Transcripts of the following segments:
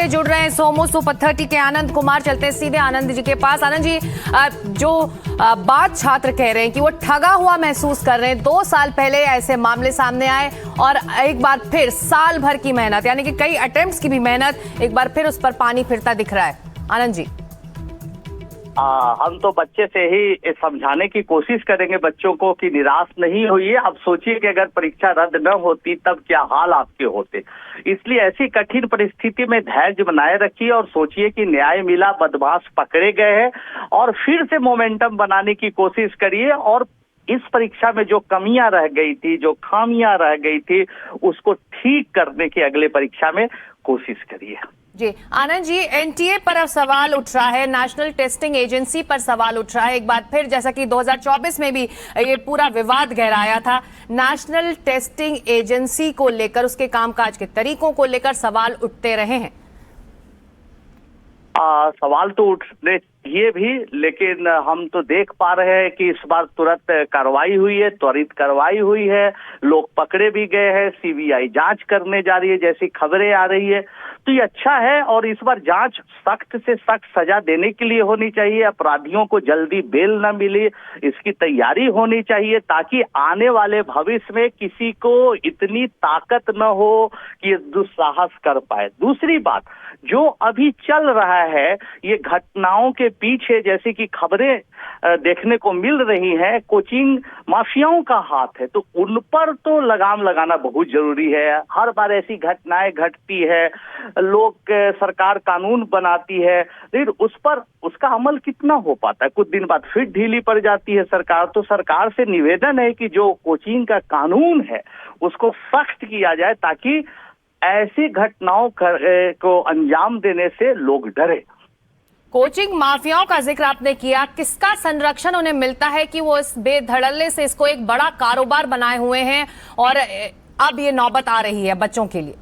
जुड़ रहे हैं सोमो सुपर 30 के आनंद कुमार। चलते हैं सीधे आनंद जी के पास। आनंद जी, जो बात छात्र कह रहे हैं कि वो ठगा हुआ महसूस कर रहे हैं, 2 साल पहले ऐसे मामले सामने आए और एक बार फिर साल भर की मेहनत, यानी कि कई अटेम्प्ट्स की भी मेहनत, एक बार फिर उस पर पानी फिरता दिख रहा है। आनंद जी, हम तो बच्चे से ही समझाने की कोशिश करेंगे बच्चों को कि निराश नहीं होइए। अब सोचिए कि अगर परीक्षा रद्द न होती तब क्या हाल आपके होते। इसलिए ऐसी कठिन परिस्थिति में धैर्य बनाए रखिए और सोचिए कि न्याय मिला, बदमाश पकड़े गए हैं और फिर से मोमेंटम बनाने की कोशिश करिए और इस परीक्षा में जो कमियां रह गई थी, जो खामियां रह गई थी, उसको ठीक करने की अगले परीक्षा में कोशिश करिए। जी आनंद जी, एनटीए पर अब सवाल उठ रहा है, नेशनल टेस्टिंग एजेंसी पर सवाल उठ रहा है एक बार फिर, जैसा कि 2024 में भी ये पूरा विवाद गहराया था। नेशनल टेस्टिंग एजेंसी को लेकर, उसके कामकाज के तरीकों को लेकर सवाल उठते रहे हैं। सवाल तो उठने चाहिए भी, लेकिन हम तो देख पा रहे हैं कि इस बार तुरंत कार्रवाई हुई है, त्वरित कार्रवाई हुई है, लोग पकड़े भी गए हैं, सीबीआई जांच करने जा रही है जैसी खबरें आ रही है, तो ये अच्छा है। और इस बार जांच सख्त से सख्त सजा देने के लिए होनी चाहिए, अपराधियों को जल्दी बेल न मिले, इसकी तैयारी होनी चाहिए ताकि आने वाले भविष्य में किसी को इतनी ताकत न हो कि ये दुस्साहस कर पाए। दूसरी बात, जो अभी चल रहा है ये घटनाओं के पीछे जैसे कि खबरें देखने को मिल रही हैं, कोचिंग माफियाओं का हाथ है, तो उन पर तो लगाम लगाना बहुत जरूरी है। हर बार ऐसी घटनाएं घटती है, लोग सरकार कानून बनाती है, लेकिन उस पर उसका अमल कितना हो पाता है, कुछ दिन बाद फिर ढीली पड़ जाती है सरकार। तो सरकार से निवेदन है कि जो कोचिंग का कानून है उसको सख्त किया जाए ताकि ऐसी घटनाओं को अंजाम देने से लोग डरे। कोचिंग माफियाओं का जिक्र आपने किया, किसका संरक्षण उन्हें मिलता है कि वो इस बेधड़ल्ले से इसको एक बड़ा कारोबार बनाए हुए हैं और अब ये नौबत आ रही है बच्चों के लिए?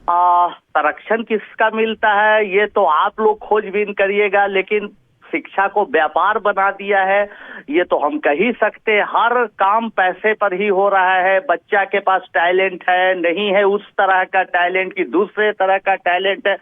संरक्षण किसका मिलता है ये तो आप लोग खोजबीन करिएगा, लेकिन शिक्षा को व्यापार बना दिया है ये तो हम कह ही सकते हैं। हर काम पैसे पर ही हो रहा है। बच्चा के पास टैलेंट है, नहीं है उस तरह का टैलेंट कि दूसरे तरह का टैलेंट है,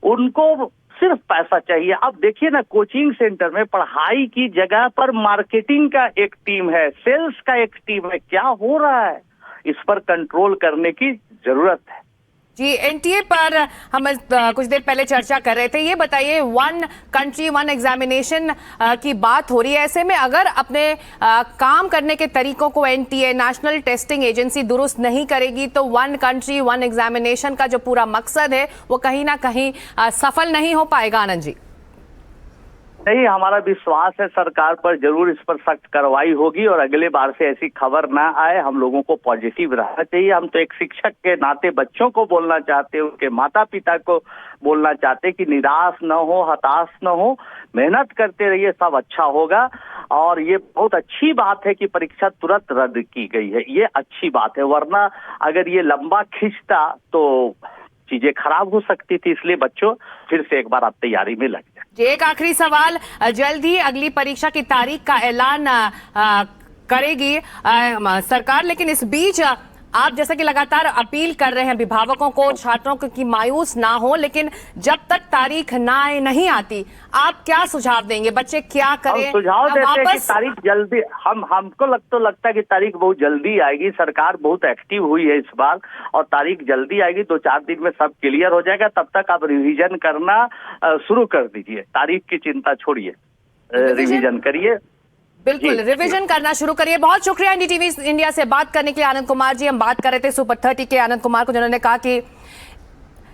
उनको सिर्फ पैसा चाहिए। अब देखिए ना, कोचिंग सेंटर में पढ़ाई की जगह पर मार्केटिंग का एक टीम है, सेल्स का एक टीम है। क्या हो रहा है, इस पर कंट्रोल करने की जरूरत है। जी, एनटीए पर हम कुछ देर पहले चर्चा कर रहे थे। ये बताइए, 1 कंट्री 1 एग्जामिनेशन की बात हो रही है। ऐसे में अगर अपने काम करने के तरीकों को एनटीए, नेशनल टेस्टिंग एजेंसी, दुरुस्त नहीं करेगी तो 1 कंट्री 1 एग्जामिनेशन का जो पूरा मकसद है वो कहीं ना कहीं सफल नहीं हो पाएगा। आनंद जी, नहीं, हमारा विश्वास है सरकार पर, जरूर इस पर सख्त कार्रवाई होगी और अगले बार से ऐसी खबर ना आए। हम लोगों को पॉजिटिव रहना चाहिए। हम तो एक शिक्षक के नाते बच्चों को बोलना चाहते हैं, उनके माता पिता को बोलना चाहते हैं कि निराश न हो, हताश न हो, मेहनत करते रहिए, सब अच्छा होगा। और ये बहुत अच्छी बात है कि परीक्षा तुरंत रद्द की गई है, ये अच्छी बात है, वरना अगर ये लंबा खिंचता तो चीजें खराब हो सकती थी। इसलिए बच्चों फिर से एक बार आप तैयारी में लग जाए। एक आखिरी सवाल, जल्द ही अगली परीक्षा की तारीख का ऐलान करेगी सरकार, लेकिन इस बीच आप जैसा कि लगातार अपील कर रहे हैं अभिभावकों को, छात्रों को कि मायूस ना हो, लेकिन जब तक तारीख नहीं आती आप क्या सुझाव देंगे? बच्चे क्या करें? सुझाव देते हैं कि तारीख जल्दी, हमको लगता है कि तारीख बहुत जल्दी आएगी। सरकार बहुत एक्टिव हुई है इस बार और तारीख जल्दी आएगी, 2-4 दिन में सब क्लियर हो जाएगा। तब तक आप रिवीजन करना शुरू कर दीजिए, तारीख की चिंता छोड़िए, रिवीजन करिए। बिल्कुल, रिवीजन करना शुरू करिए। बहुत शुक्रिया एनडीटीवी इंडिया से बात करने के लिए आनंद कुमार जी। हम बात कर रहे थे सुपर 30 के आनंद कुमार को, जिन्होंने कहा कि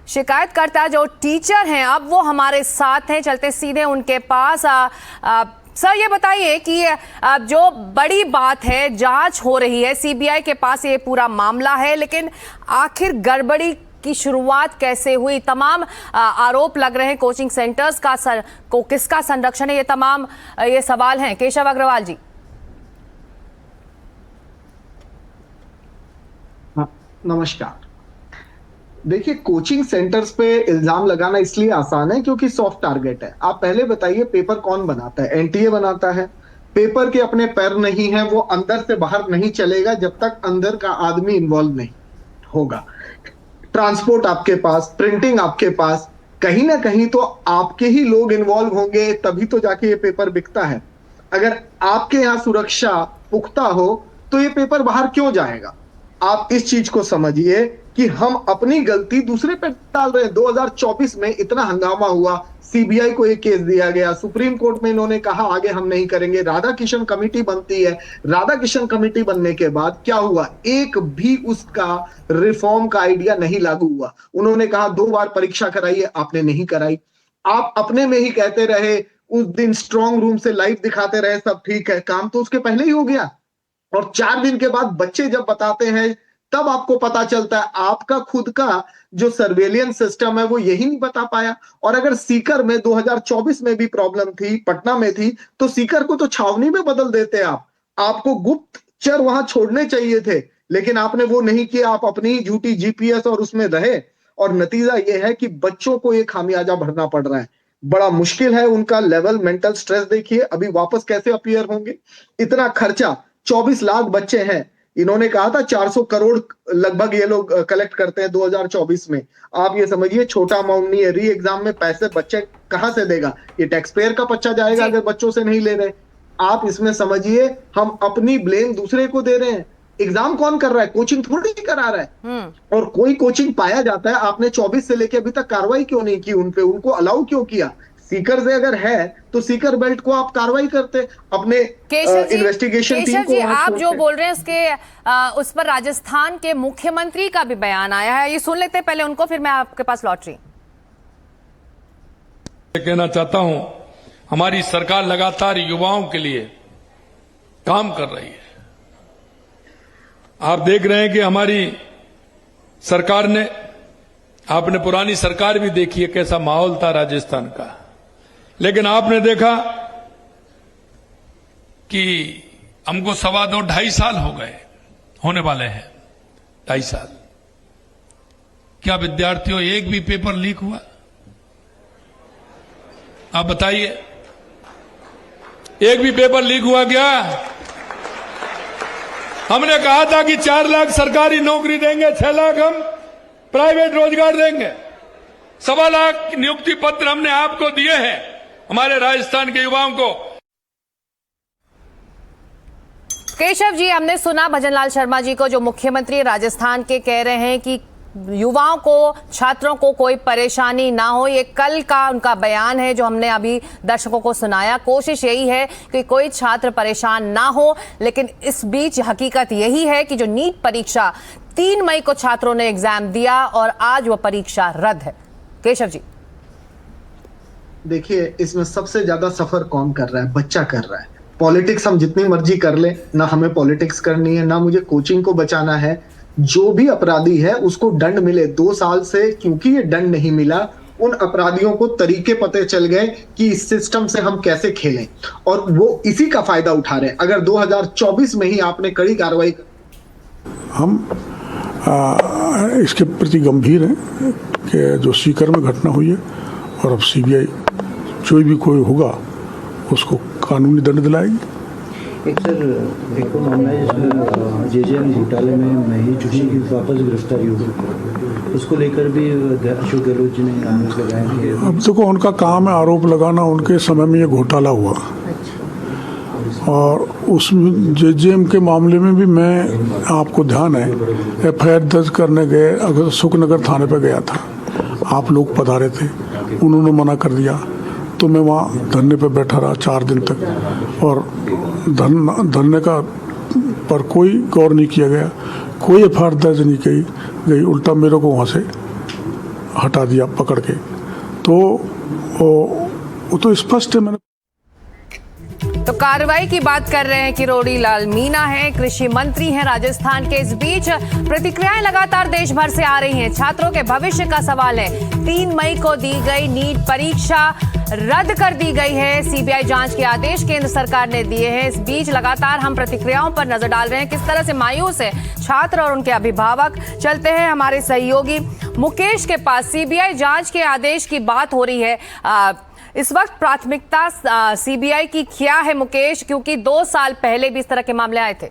शिकायतकर्ता जो टीचर हैं अब वो हमारे साथ हैं। चलते सीधे उनके पास। सर, ये बताइए कि जो बड़ी बात है, जांच हो रही है, सीबीआई के पास ये पूरा मामला है, लेकिन आखिर गड़बड़ी की शुरुआत कैसे हुई? तमाम आरोप लग रहे हैं कोचिंग सेंटर्स का को किसका संरक्षण है, ये तमाम ये सवाल हैं। केशव अग्रवाल जी। नमस्कार। देखिए, कोचिंग सेंटर्स पे इल्जाम लगाना इसलिए आसान है क्योंकि सॉफ्ट टारगेट है। आप पहले बताइए, पेपर कौन बनाता है? एनटीए बनाता है। पेपर के अपने पैर नहीं है, वो अंदर से बाहर नहीं चलेगा जब तक अंदर का आदमी इन्वॉल्व नहीं होगा। ट्रांसपोर्ट आपके पास, प्रिंटिंग आपके पास, कहीं ना कहीं तो आपके ही लोग इन्वॉल्व होंगे, तभी तो जाके ये पेपर बिकता है। अगर आपके यहाँ सुरक्षा पुख्ता हो तो ये पेपर बाहर क्यों जाएगा? आप इस चीज को समझिए कि हम अपनी गलती दूसरे पे डाल रहे हैं। 2024 में इतना हंगामा हुआ, सीबीआई को एक केस दिया गया, सुप्रीम कोर्ट में इन्होंने कहा आगे हम नहीं करेंगे, राधा किशन कमेटी बनती है। राधा किशन कमेटी बनने के बाद क्या हुआ? एक भी उसका रिफॉर्म का आइडिया नहीं लागू हुआ। उन्होंने कहा 2 बार परीक्षा कराइए, आपने नहीं कराई। आप अपने में ही कहते रहे, उस दिन स्ट्रांग रूम से लाइव दिखाते रहे, सब ठीक है, काम तो उसके पहले ही हो गया। और 4 दिन के बाद बच्चे जब बताते हैं तब आपको पता चलता है आपका खुद का जो सर्वेलियंस सिस्टम है वो यही नहीं बता पाया। और अगर सीकर में 2024 में भी प्रॉब्लम थी, पटना में थी, तो सीकर को तो छावनी में बदल देते आप। आपको गुप्तचर वहां छोड़ने चाहिए थे, लेकिन आपने वो नहीं किया। आप अपनी झूठी जीपीएस और उसमें रहे, और नतीजा यह है कि बच्चों को ये खामियाजा भरना पड़ रहा है। बड़ा मुश्किल है उनका लेवल, मेंटल स्ट्रेस देखिए, अभी वापस कैसे अपीयर होंगे। इतना खर्चा, 24 लाख बच्चे हैं, इन्होंने कहा था 400 करोड़ लगभग ये लोग कलेक्ट करते हैं 2024 में। आप ये समझिए छोटा अमाउंट नहीं है। री एग्जाम में पैसे बच्चे कहां से देगा? ये टैक्स पेयर का बच्चा जाएगा अगर बच्चों से नहीं ले रहे। आप इसमें समझिए हम अपनी ब्लेम दूसरे को दे रहे हैं। एग्जाम कौन कर रहा है? कोचिंग थोड़ी करा रहा है। और कोई कोचिंग पाया जाता है, आपने 24 से लेके अभी तक कार्रवाई क्यों नहीं की उन पे? उनको अलाउ क्यों किया? सीकर से अगर है तो सीकर बेल्ट को आप कार्रवाई करते अपने इन्वेस्टिगेशन टीम को। आप जो बोल रहे हैं उसके उस पर राजस्थान के मुख्यमंत्री का भी बयान आया है, ये सुन लेते हैं पहले उनको, फिर मैं आपके पास लौट रही। कहना चाहता हूं, हमारी सरकार लगातार युवाओं के लिए काम कर रही है। आप देख रहे हैं कि हमारी सरकार ने, आपने पुरानी सरकार भी देखी है कैसा माहौल था राजस्थान का, लेकिन आपने देखा कि हमको 2.5 साल हो गए, होने वाले हैं 2.5 साल। क्या विद्यार्थियों एक भी पेपर लीक हुआ? आप बताइए, एक भी पेपर लीक हुआ क्या? हमने कहा था कि 4 लाख सरकारी नौकरी देंगे, 6 लाख हम प्राइवेट रोजगार देंगे, 1.25 लाख नियुक्ति पत्र हमने आपको दिए हैं, हमारे राजस्थान के युवाओं को। केशव जी, हमने सुना भजनलाल शर्मा जी को, जो मुख्यमंत्री राजस्थान के कह रहे हैं कि युवाओं को, छात्रों को कोई परेशानी ना हो। ये कल का उनका बयान है जो हमने अभी दर्शकों को सुनाया। कोशिश यही है कि कोई छात्र परेशान ना हो, लेकिन इस बीच हकीकत यही है कि जो नीट परीक्षा 3 मई को छात्रों ने एग्जाम दिया और आज वो परीक्षा रद्द है। केशव जी, देखिए इसमें सबसे ज्यादा सफर कौन कर रहा है? बच्चा कर रहा है। पॉलिटिक्स हम जितनी मर्जी कर ले, ना हमें पॉलिटिक्स करनी है, ना मुझे कोचिंग को बचाना है। जो भी अपराधी है उसको दंड मिले। 2 साल से क्योंकि ये दंड नहीं मिला, उन अपराधियों को तरीके पते चल गए कि इस सिस्टम से हम कैसे खेलें, और वो इसी का फायदा उठा रहे हैं। अगर 2024 में ही आपने कड़ी कार्रवाई, हम इसके प्रति गंभीर हैं कि जो सीकर में घटना हुई है, और अब सीबीआई जो भी कोई होगा उसको कानूनी दंड दिलाएगी। एक तो मामला है जिसमें जेजेएम घोटाले में महेश जोशी की वापस गिरफ्तारी हो गई, उसको लेकर भी अशोक गहलोत जी ने आरोप लगाया कि अब देखो उनका काम है आरोप लगाना। उनके समय में ये घोटाला हुआ, और उस जेजेएम के मामले में भी मैं, आपको ध्यान है, एफआईआर दर्ज करने गए, अगर सुखनगर थाने पर गया था, आप लोग पधारे थे, उन्होंने मना कर दिया, तो मैं वहाँ धरने पर बैठा रहा 4 दिन तक, और धरने का पर कोई गौर नहीं किया गया, कोई एफआईआर दर्ज नहीं की गई, उल्टा मेरे को वहाँ से हटा दिया पकड़ के। तो वो तो स्पष्ट है। मैंने तो कार्रवाई की बात कर रहे हैं किरोड़ी लाल मीणा हैं, कृषि मंत्री हैं राजस्थान के। इस बीच प्रतिक्रियाएं लगातार देश भर से आ रही हैं। छात्रों के भविष्य का सवाल है। 3 मई को दी गई नीट परीक्षा रद्द कर दी गई है। सीबीआई जांच के आदेश केंद्र सरकार ने दिए हैं। इस बीच लगातार हम प्रतिक्रियाओं पर नजर डाल रहे हैं, किस तरह से मायूस है छात्र और उनके अभिभावक। चलते हैं हमारे सहयोगी मुकेश के पास। सीबीआई जांच के आदेश की बात हो रही है, इस वक्त प्राथमिकता सीबीआई की क्या है मुकेश, क्योंकि 2 साल पहले भी इस तरह के मामले आए थे?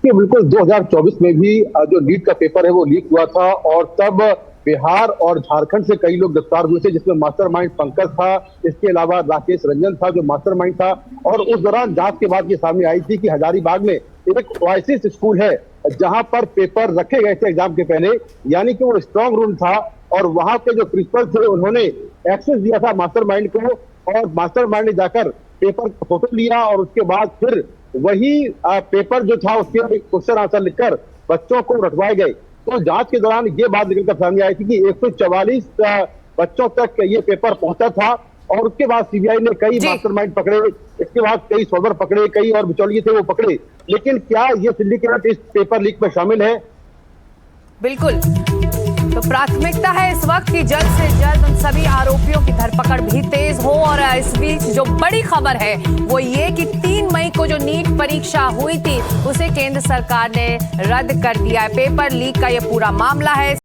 देखिए बिल्कुल 2024 में भी जो नीट का पेपर है वो लीक हुआ था और तब बिहार और झारखंड से कई लोग गिरफ्तार हुए थे, जिसमें मास्टरमाइंड पंकज था, इसके अलावा राकेश रंजन था जो मास्टरमाइंड था। और उस दौरान जांच के बाद ये सामने आई थी कि हजारीबाग में एक ओएसिस स्कूल है जहां पर पेपर रखे गए थे एग्जाम के पहले, यानी कि वो स्ट्रांग रूम था और वहां के जो प्रिंसिपल थे उन्होंने एक्सेस दिया था मास्टरमाइंड को और मास्टरमाइंड ने जाकर पेपर का फोटो लिया और उसके बाद फिर वही पेपर जो था उसके क्वेश्चन आंसर लिखकर बच्चों को रटवाए गए। तो जांच के दौरान ये बात निकलकर सामने आई थी कि 144 बच्चों तक ये पेपर पहुंचा था और उसके बाद सीबीआई ने कई मास्टरमाइंड पकड़े, इसके बाद कई सौदर पकड़े, कई और बिचौलिए थे वो पकड़े। लेकिन क्या ये सिंडिकेट इस पेपर लीक में शामिल है? बिल्कुल। तो प्राथमिकता है इस वक्त की जल्द से जल्द उन सभी आरोपियों की धरपकड़ भी तेज हो। और इस बीच जो बड़ी खबर है वो ये कि 3 मई को जो नीट परीक्षा हुई थी उसे केंद्र सरकार ने रद्द कर दिया है। पेपर लीक का ये पूरा मामला है।